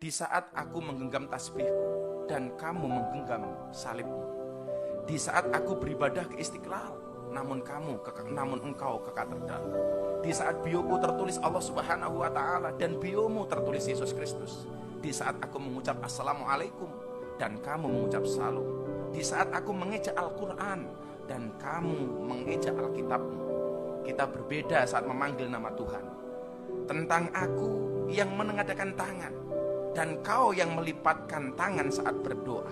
Di saat aku menggenggam tasbihku dan kamu menggenggam salibmu. Di saat aku beribadah ke Istiqlal, namun engkau ke katedral. Di saat bioku tertulis Allah Subhanahu wa Ta'ala dan biomu tertulis Yesus Kristus. Di saat aku mengucap Assalamualaikum dan kamu mengucap Salam. Di saat aku mengejak Al-Quran dan kamu mengejak Alkitabmu. Kita berbeda saat memanggil nama Tuhan. Tentang aku yang menengadakan tangan dan kau yang melipatkan tangan saat berdoa.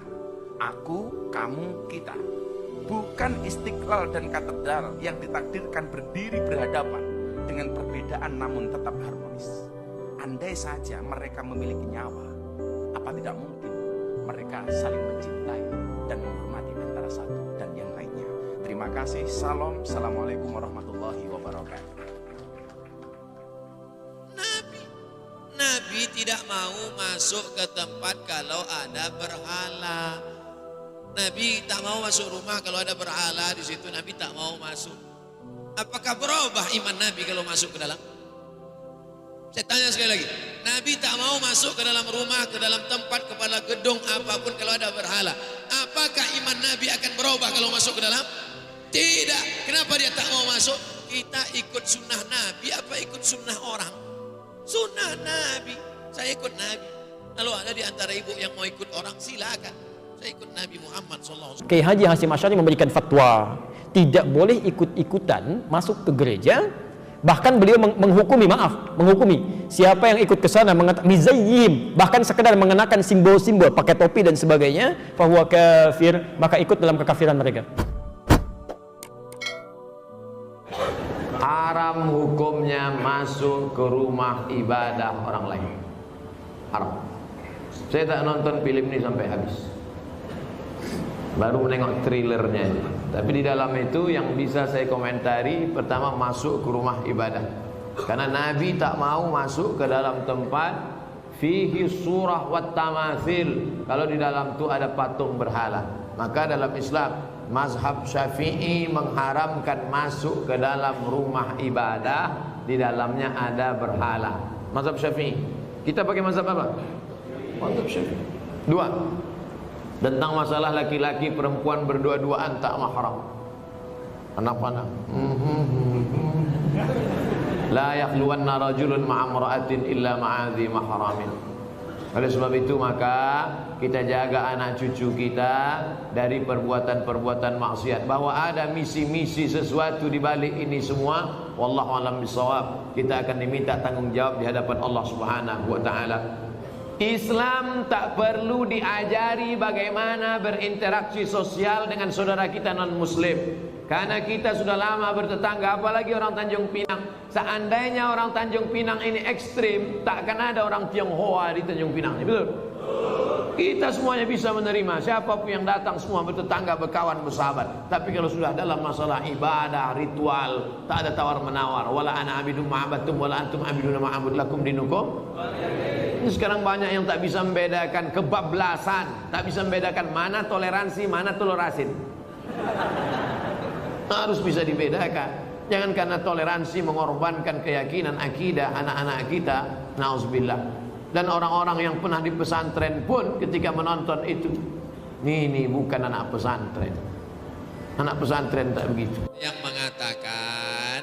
Aku, kamu, kita. Bukan Istiqlal dan katedral yang ditakdirkan berdiri berhadapan dengan perbedaan namun tetap harmonis. Andai saja mereka memiliki nyawa, apa tidak mungkin mereka saling mencintai dan menghormati antara satu dan yang lainnya. Terima kasih. Salam. Assalamualaikum warahmatullahi wabarakatuh. Nabi tidak mau masuk ke tempat kalau ada berhala. Nabi tak mau masuk rumah kalau ada berhala di situ. Nabi tak mau masuk. Apakah berubah iman Nabi kalau masuk ke dalam? Saya tanya sekali lagi. Nabi tak mau masuk ke dalam rumah, ke dalam tempat, kepala gedung apapun kalau ada berhala. Apakah iman Nabi akan berubah kalau masuk ke dalam? Tidak. Kenapa dia tak mau masuk? Kita ikut sunnah Nabi apa ikut sunnah orang? Sunnah Nabi. Saya ikut Nabi. Kalau ada di antara ibu yang mau ikut orang, silakan. Saya ikut Nabi Muhammad SAW. Kiai Haji Hasyim Asy'ari memberikan fatwa tidak boleh ikut-ikutan masuk ke gereja. Bahkan beliau menghukumi siapa yang ikut ke sana mengatakan mizayyim, bahkan sekedar mengenakan simbol-simbol, pakai topi dan sebagainya, fahuwa kafir, maka ikut dalam kekafiran mereka. Haram hukumnya masuk ke rumah ibadah orang lain. Haram. Saya tak nonton film ini sampai habis. Baru menengok trailernya. Tapi di dalam itu yang bisa saya komentari, pertama masuk ke rumah ibadah. Karena Nabi tak mau masuk ke dalam tempat fihi surah wat tamathil. Kalau di dalam itu ada patung berhala. Maka dalam Islam mazhab Syafi'i mengharamkan masuk ke dalam rumah ibadah di dalamnya ada berhala. Mazhab Syafi'i. Kita pakai mazhab apa? Mazhab Syafi'i. Dua. Tentang masalah laki-laki perempuan berdua-duaan tak mahram. Anak panah. La yakhluwanna rajulun ma'a imra'atin illa ma'adhi mahramin. Oleh sebab itu maka kita jaga anak cucu kita dari perbuatan-perbuatan maksiat. Bahwa ada misi-misi sesuatu di balik ini semua, wallahu a'lam bishawab. Kita akan diminta tanggung jawab di hadapan Allah Subhanahu wa taala. Islam tak perlu diajari bagaimana berinteraksi sosial dengan saudara kita non muslim. Karena kita sudah lama bertetangga, apalagi orang Tanjung Pinang. Seandainya orang Tanjung Pinang ini ekstrim, tak akan ada orang Tionghoa di Tanjung Pinang, betul? Kita semuanya bisa menerima, siapapun yang datang semua bertetangga, berkawan, bersahabat. Tapi kalau sudah dalam masalah ibadah, ritual, tak ada tawar-menawar. Wala ana abidum ma'abattum wala antum abiduna ma'abud lakum dinukum. Ini sekarang banyak yang tak bisa membedakan kebablasan, tak bisa membedakan mana toleransi, mana tolerasin. Harus bisa dibedakan. Jangan karena toleransi mengorbankan keyakinan akidah anak-anak kita. Nauzubillah. Dan orang-orang yang pernah di pesantren pun ketika menonton itu, ini bukan anak pesantren. Anak pesantren tak begitu. Yang mengatakan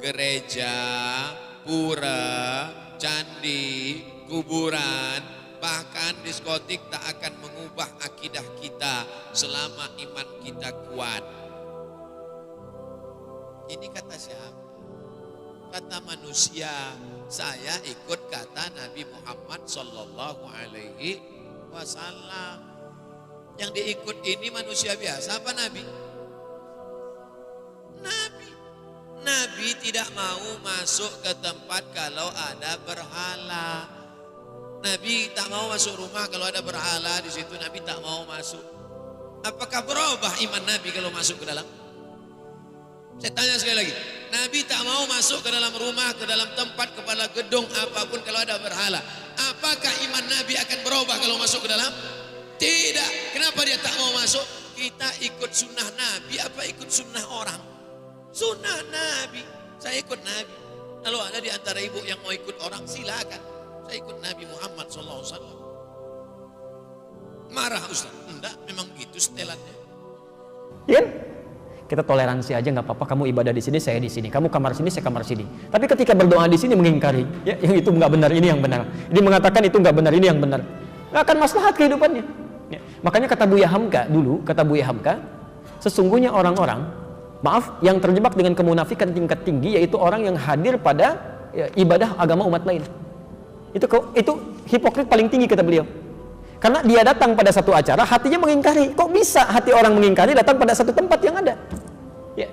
gereja, pura, candi, kuburan, bahkan diskotik tak akan mengubah akidah kita selama iman kita kuat. Ini kata siapa? Kata manusia. Saya ikut kata Nabi Muhammad sallallahu alaihi wasallam. Yang diikut ini manusia biasa apa Nabi? Nabi tidak mau masuk ke tempat kalau ada berhala. Nabi tak mau masuk rumah kalau ada berhala di situ. Nabi tak mau masuk. Apakah berubah iman Nabi kalau masuk ke dalam? Saya tanya sekali lagi. Nabi tak mau masuk ke dalam rumah, ke dalam tempat, kepala gedung apapun kalau ada berhala. Apakah iman Nabi akan berubah kalau masuk ke dalam? Tidak. Kenapa dia tak mau masuk? Kita ikut sunnah Nabi apa ikut sunnah orang? Sunnah Nabi. Saya ikut Nabi. Kalau ada di antara ibu yang mau ikut orang, silakan. Saya ikut Nabi Muhammad SAW. Marah Ustaz. Enggak, memang gitu setelannya. Ya kan? Kita toleransi aja, nggak apa-apa. Kamu ibadah di sini, saya di sini. Kamu kamar sini, saya kamar sini. Tapi ketika berdoa di sini mengingkari, ya, yang itu nggak benar, ini yang benar. Ini mengatakan itu nggak benar, ini yang benar. Nggak akan maslahat kehidupannya. Ya. Makanya kata Buya Hamka dulu, kata Buya Hamka, sesungguhnya orang-orang, maaf, yang terjebak dengan kemunafikan tingkat tinggi, yaitu orang yang hadir pada ya, ibadah agama umat lain. Itu hipokrit paling tinggi kata beliau. Karena dia datang pada satu acara, hatinya mengingkari. Kok bisa hati orang mengingkari datang pada satu tempat yang ada? Ya.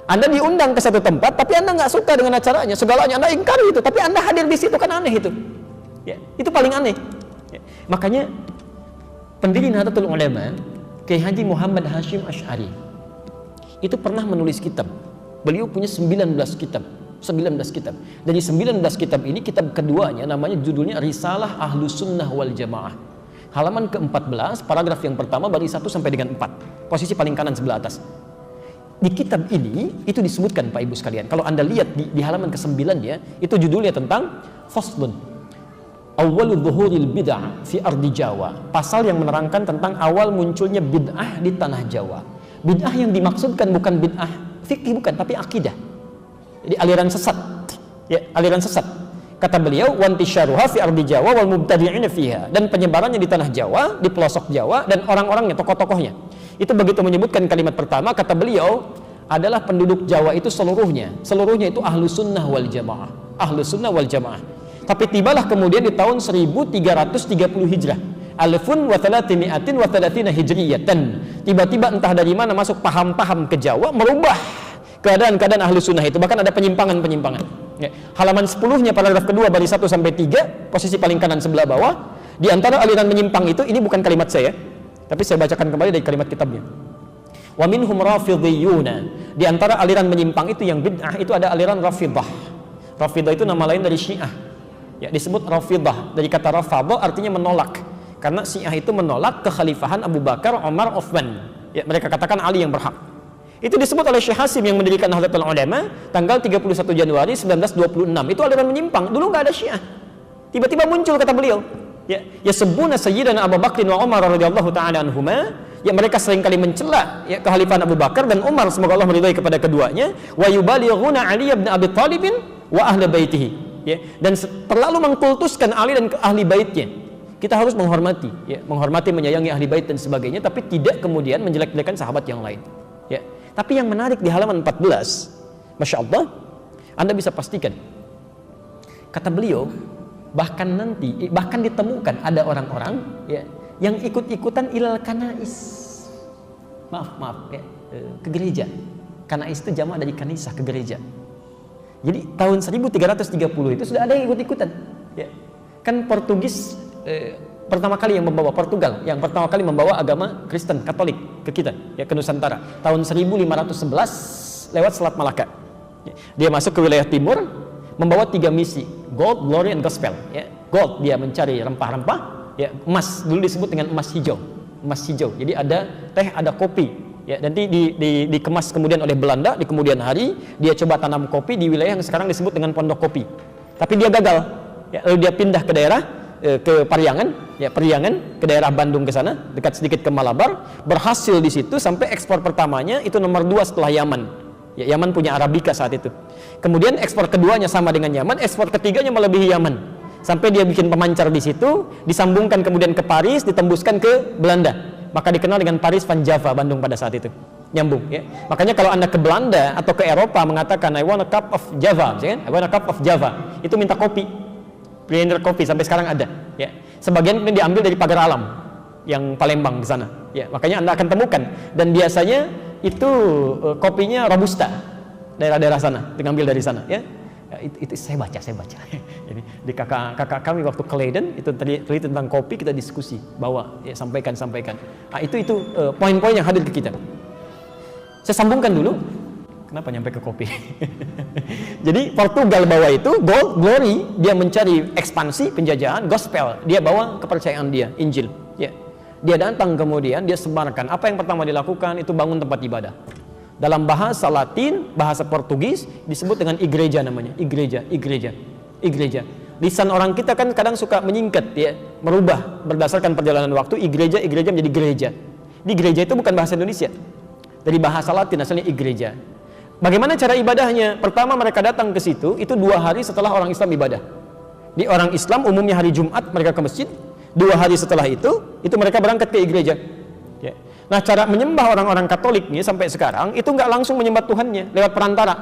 Anda diundang ke satu tempat, tapi Anda nggak suka dengan acaranya, segalanya Anda ingkari itu, tapi Anda hadir di situ, kan aneh itu. Ya. Itu paling aneh. Ya. Makanya pendiri Nahdlatul Ulama, Kiai Haji Muhammad Hashim Asy'ari, itu pernah menulis kitab. Beliau punya 19 kitab. 19 kitab. Dari 19 kitab ini, kitab keduanya namanya judulnya Risalah Ahlus Sunnah wal Jamaah. Halaman ke-14, paragraf yang pertama, baris 1 sampai dengan 4. Posisi paling kanan sebelah atas. Di kitab ini, itu disebutkan Pak Ibu sekalian. Kalau Anda lihat di halaman ke-9 ya, itu judulnya tentang Faslun Awwalu Dhuhuril Bid'ah fi Ardi Jawa. Pasal yang menerangkan tentang awal munculnya bid'ah di tanah Jawa. Bid'ah yang dimaksudkan bukan bid'ah fikih, bukan, tapi akidah. Jadi aliran sesat. Ya, aliran sesat. Kata beliau, wantisyaruha fi ardi Jawa wal mubtadi'ina fiha, dan penyebarannya di tanah Jawa, di pelosok Jawa, dan orang-orangnya, tokoh-tokohnya. Itu begitu menyebutkan kalimat pertama, kata beliau, adalah penduduk Jawa itu seluruhnya itu ahlu sunnah wal jamaah, ahlu sunnah wal jamaah. Tapi tibalah kemudian di tahun 1330 Hijrah, alfun wa thalathimi'atin wa thalathina hijriyatan, tiba-tiba entah dari mana masuk paham-paham ke Jawa, merubah keadaan-keadaan ahlu sunnah itu, bahkan ada penyimpangan-penyimpangan. Ya. Halaman 10-nya paragraf kedua baris 1 sampai 3, posisi paling kanan sebelah bawah. Di antara aliran menyimpang itu, ini bukan kalimat saya, tapi saya bacakan kembali dari kalimat kitabnya. Wa minhum rafidhiyuna. Di antara aliran menyimpang itu yang bid'ah itu ada aliran Rafidah. Rafidah itu nama lain dari Syiah. Ya, disebut Rafidah dari kata rafadha, artinya menolak. Karena Syiah itu menolak kekhalifahan Abu Bakar, Umar, Uthman. Ya, mereka katakan Ali yang berhak. Itu disebut oleh Syekh Hasim yang mendirikan Nahdlatul Ulama tanggal 31 Januari 1926. Itu aliran menyimpang. Dulu nggak ada Syiah. Tiba-tiba muncul kata beliau. Ya sebuna Sayyidina Abu Bakr wa Umar radhiyallahu taala anhuma. Ya, mereka seringkali mencela ya kehalifahan Abu Bakar dan Umar, semoga Allah meridai kepada keduanya. Wa yubalighuna Ali bin Abi Thalib wa ahli baitihi. Ya, dan terlalu mengkultuskan Ali dan ahli baitnya. Kita harus menghormati, ya, menghormati, menyayangi ahli bait dan sebagainya, tapi tidak kemudian menjelek-jelekan sahabat yang lain. Ya. Tapi yang menarik di halaman 14, Masya Allah, Anda bisa pastikan, kata beliau, bahkan ditemukan ada orang-orang ya, yang ikut-ikutan ilal kanais, maaf ya, ke gereja. Kanais itu jamak dari kanisah, ke gereja. Jadi tahun 1330 itu sudah ada yang ikut-ikutan ya. Kan Portugis pertama kali yang membawa Portugal, yang pertama kali membawa agama Kristen Katolik ke kita, ya, ke Nusantara, tahun 1511 lewat Selat Malaka. Dia masuk ke wilayah timur, membawa 3 misi, gold, glory, and gospel. Ya. Gold, dia mencari rempah-rempah, ya, emas, dulu disebut dengan emas hijau. Jadi ada teh, ada kopi. Ya, nanti dikemas kemudian oleh Belanda di kemudian hari, dia coba tanam kopi di wilayah yang sekarang disebut dengan Pondok Kopi. Tapi dia gagal. Ya, lalu dia pindah ke daerah ke Pariangan, ya, Periangan, ke daerah Bandung ke sana, dekat sedikit ke Malabar, berhasil di situ sampai ekspor pertamanya itu nomor 2 setelah Yaman. Ya, Yaman punya Arabica saat itu. Kemudian ekspor keduanya sama dengan Yaman, ekspor ketiganya melebihi Yaman. Sampai dia bikin pemancar di situ, disambungkan kemudian ke Paris, ditembuskan ke Belanda. Maka dikenal dengan Paris Van Java, Bandung pada saat itu. Nyambung, ya. Makanya kalau Anda ke Belanda atau ke Eropa mengatakan I want a cup of Java, I want a cup of Java, itu minta kopi. Blender kopi sampai sekarang ada, ya. Sebagian ini diambil dari Pagar Alam yang Palembang di sana, ya. Makanya Anda akan temukan, dan biasanya itu kopinya Robusta, daerah-daerah sana, diambil dari sana, ya. Itu saya baca. Jadi di kakak kami waktu ke Leiden itu teliti tentang kopi, kita diskusi, bawa, ya, sampaikan. Nah, itu poin-poin yang hadir ke kita. Saya sambungkan dulu. Kenapa nyampe ke kopi? Jadi Portugal bawa itu gold, glory, dia mencari ekspansi, penjajahan, gospel, dia bawa kepercayaan dia, Injil. Ya. Dia datang kemudian dia sebarkan. Apa yang pertama dilakukan itu bangun tempat ibadah. Dalam bahasa Latin, bahasa Portugis disebut dengan igreja namanya, igreja. lisan orang kita kan kadang suka menyingkat ya, merubah berdasarkan perjalanan waktu. Igreja menjadi gereja. Di gereja itu bukan bahasa Indonesia, dari bahasa Latin asalnya igreja. Bagaimana cara ibadahnya? Pertama mereka datang ke situ itu 2 hari setelah orang Islam ibadah. Di orang Islam umumnya hari Jumat mereka ke masjid, 2 hari setelah itu mereka berangkat ke igreja. Ya. Nah, cara menyembah orang-orang Katolik nih sampai sekarang itu nggak langsung menyembah Tuhannya, lewat perantara.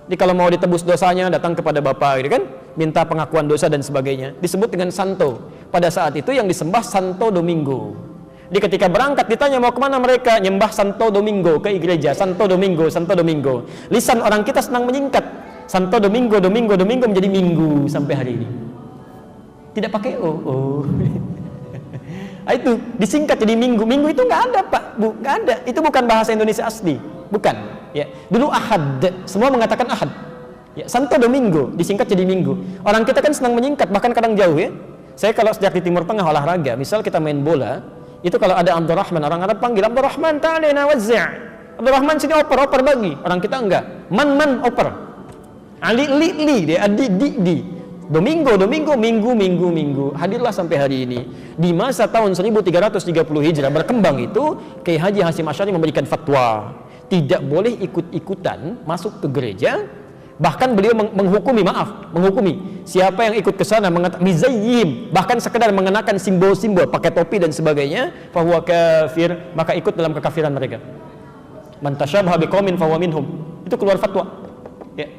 Jadi kalau mau ditebus dosanya datang kepada Bapa, gitu kan, minta pengakuan dosa dan sebagainya. Disebut dengan Santo. Pada saat itu yang disembah Santo Domingo. Jadi ketika berangkat ditanya mau kemana mereka, nyembah Santo Domingo ke gereja. Santo Domingo, Santo Domingo. Lisan orang kita senang menyingkat. Santo Domingo, Domingo, Domingo menjadi Minggu sampai hari ini. Tidak pakai O. Itu disingkat jadi Minggu. Minggu itu nggak ada Pak, nggak ada. Itu bukan bahasa Indonesia asli, bukan. Ya, dulu Ahad, semua mengatakan Ahad. Ya, Santo Domingo disingkat jadi Minggu. Orang kita kan senang menyingkat, bahkan kadang jauh ya. Saya kalau sejak di Timur Tengah olahraga, misal kita main bola, itu kalau ada Abdurrahman, orang Arab panggil Abdurrahman, ta'alina wazzi'. Abdurrahman sini oper bagi. Orang kita enggak. Man oper. Ali li dia di. Domingo, minggu. Hadirlah sampai hari ini. Di masa tahun 1330 Hijrah berkembang itu, Kiai Haji Hasyim Asy'ari memberikan fatwa, tidak boleh ikut-ikutan masuk ke gereja. Bahkan beliau menghukumi siapa yang ikut ke sana mizayyim, bahkan sekedar mengenakan simbol-simbol, pakai topi dan sebagainya, fahuwa kafir, maka ikut dalam kekafiran mereka. Man tasyabaha biqaumin fahuwa minhum. Itu keluar fatwa. Ya.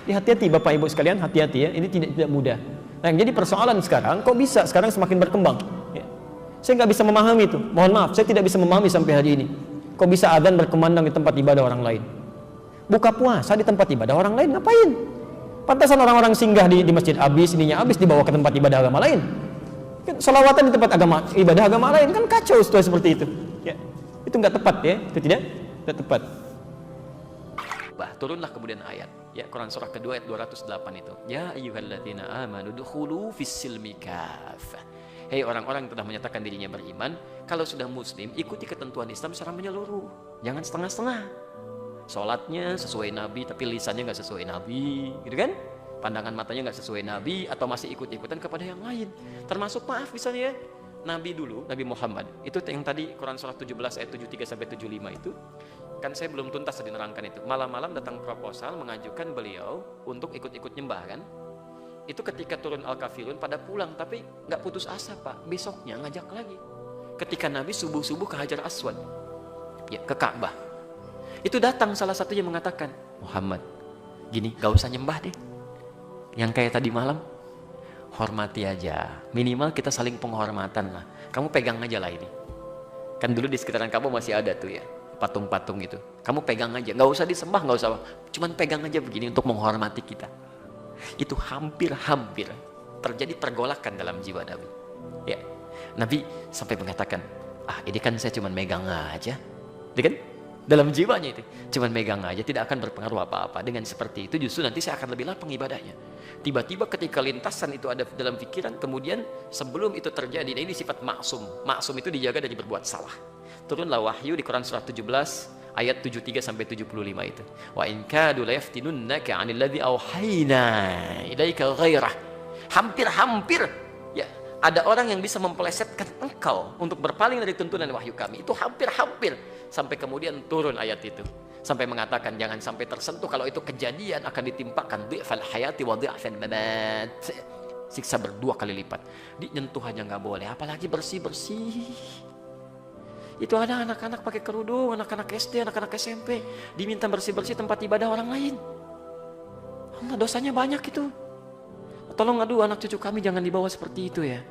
Hati-hati Bapak Ibu sekalian, hati-hati ya, ini tidak mudah. Nah, yang jadi persoalan sekarang, kok bisa sekarang semakin berkembang? Ya. Saya nggak bisa memahami itu. Mohon maaf, saya tidak bisa memahami sampai hari ini. Kok bisa adzan berkumandang di tempat ibadah orang lain? Buka puasa di tempat ibadah orang lain, ngapain? Pantasan orang-orang singgah di masjid habis, ininya habis, dibawa ke tempat ibadah agama lain. Kan sholawatan di tempat ibadah agama lain, kan kacau situasi seperti itu. Ya. Itu nggak tepat ya, itu tidak tepat. Turunlah kemudian ayat ya, Quran surah kedua ayat 208 itu, ya ayyuhalladzina amanu dukhulu fis-silmi kafah. Hei orang-orang yang telah menyatakan dirinya beriman, kalau sudah muslim ikuti ketentuan Islam secara menyeluruh, jangan setengah-setengah. Sholatnya sesuai Nabi tapi lisannya nggak sesuai Nabi, gitu kan? Pandangan matanya nggak sesuai Nabi, atau masih ikut-ikutan kepada yang lain. Termasuk maaf misalnya Nabi dulu, Nabi Muhammad itu yang tadi Quran surah 17 ayat 73 sampai 75 itu kan saya belum tuntas menerangkan itu. Malam-malam datang proposal mengajukan beliau untuk ikut-ikut nyembah kan. Itu ketika turun Al-Kafirun pada pulang, tapi nggak putus asa Pak. Besoknya ngajak lagi. Ketika Nabi subuh-subuh ke Hajar Aswad, ya ke Ka'bah. Itu datang salah satunya mengatakan, Muhammad, gini, gak usah nyembah deh. Yang kayak tadi malam, hormati aja. Minimal kita saling penghormatan lah. Kamu pegang aja lah ini. Kan dulu di sekitaran kamu masih ada tuh ya, patung-patung itu. Kamu pegang aja, nggak usah disembah, nggak usah, cuman pegang aja begini untuk menghormati kita. Itu hampir-hampir terjadi pergolakan dalam jiwa Nabi. Ya, Nabi sampai mengatakan, ini kan saya cuman megang aja, ya kan? Dalam jiwanya itu, cuman megang aja, tidak akan berpengaruh apa-apa. Dengan seperti itu justru nanti saya akan lebih lapang ibadahnya. Tiba-tiba ketika lintasan itu ada dalam pikiran, kemudian sebelum itu terjadi, nah ini sifat maksum. Maksum itu dijaga dari berbuat salah. Turunlah wahyu di Quran surah 17 ayat 73 sampai 75 itu. Wa in kadu la yaftinunnaka 'anil ladzi auhayna ilaika ghairah. Hampir-hampir ya ada orang yang bisa mempelesetkan engkau untuk berpaling dari tuntunan wahyu kami. Itu hampir-hampir sampai kemudian turun ayat itu. Sampai mengatakan jangan sampai tersentuh, kalau itu kejadian akan ditimpakan dhi'fal hayati wa dhi'fal mamat. Siksa berdua kali lipat. Nyentuh aja nggak boleh, apalagi bersih-bersih. Itu ada anak-anak pakai kerudung, anak-anak SD, anak-anak SMP, diminta bersih-bersih tempat ibadah orang lain. Allah, dosanya banyak itu. Tolong anak cucu kami jangan dibawa seperti itu ya.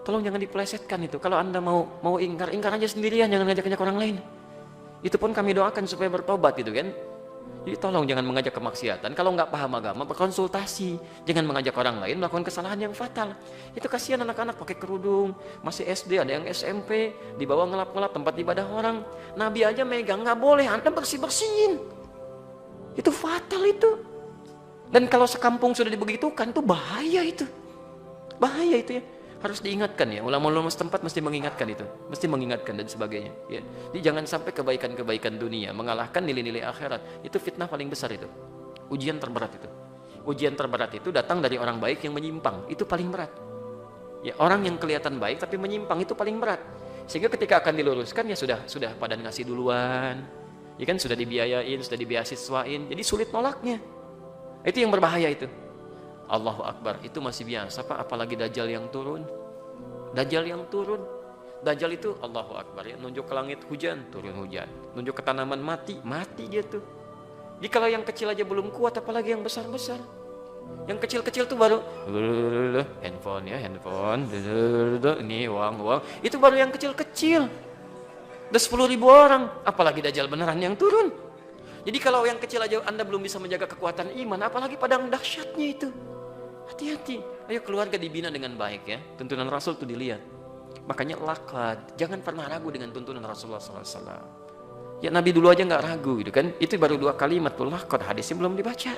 Tolong jangan dipelesetkan itu. Kalau Anda mau ingkar aja sendirian, jangan ngajak-ngajak orang lain. Itu pun kami doakan supaya bertobat gitu kan. Jadi tolong jangan mengajak kemaksiatan. Kalau nggak paham agama, berkonsultasi. Jangan mengajak orang lain melakukan kesalahan yang fatal. Itu kasihan anak-anak pakai kerudung, masih SD, ada yang SMP, dibawa ngelap-ngelap tempat ibadah orang. Nabi aja megang, nggak boleh, Anda bersih-bersihin. Itu fatal itu. Dan kalau sekampung sudah dibegitukan, itu bahaya itu. Bahaya itu ya. Harus diingatkan ya, ulama-ulama setempat mesti mengingatkan itu, mesti mengingatkan dan sebagainya ya. Jadi jangan sampai kebaikan-kebaikan dunia mengalahkan nilai-nilai akhirat. Itu fitnah paling besar itu, ujian terberat itu. Ujian terberat itu datang dari orang baik yang menyimpang, itu paling berat. Ya, orang yang kelihatan baik tapi menyimpang itu paling berat. Sehingga ketika akan diluruskan ya sudah pada ngasih duluan. Ya kan, sudah dibiayain, sudah dibeasiswain, jadi sulit nolaknya. Itu yang berbahaya itu. Allahu Akbar, itu masih biasa Pak, apalagi Dajjal yang turun. Dajjal yang turun. Dajjal itu Allahu Akbar ya, nunjuk ke langit hujan, turun hujan. Nunjuk ke tanaman mati dia tuh. Jadi kalau yang kecil aja belum kuat, apalagi yang besar-besar. Yang kecil-kecil tuh baru handphone ya, handphone, ini uang. Itu baru yang kecil-kecil. Udah 10.000 orang, apalagi Dajjal beneran yang turun. Jadi kalau yang kecil aja Anda belum bisa menjaga kekuatan iman, apalagi padang dahsyatnya itu. Hati-hati. Ayo keluarga dibina dengan baik ya. Tuntunan Rasul tuh dilihat. Makanya lakad, jangan pernah ragu dengan tuntunan Rasulullah SAW. Ya Nabi dulu aja nggak ragu gitu kan. Itu baru 2 kalimat tuh lakad, hadisnya belum dibaca.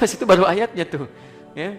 Itu baru ayatnya tuh. Ya.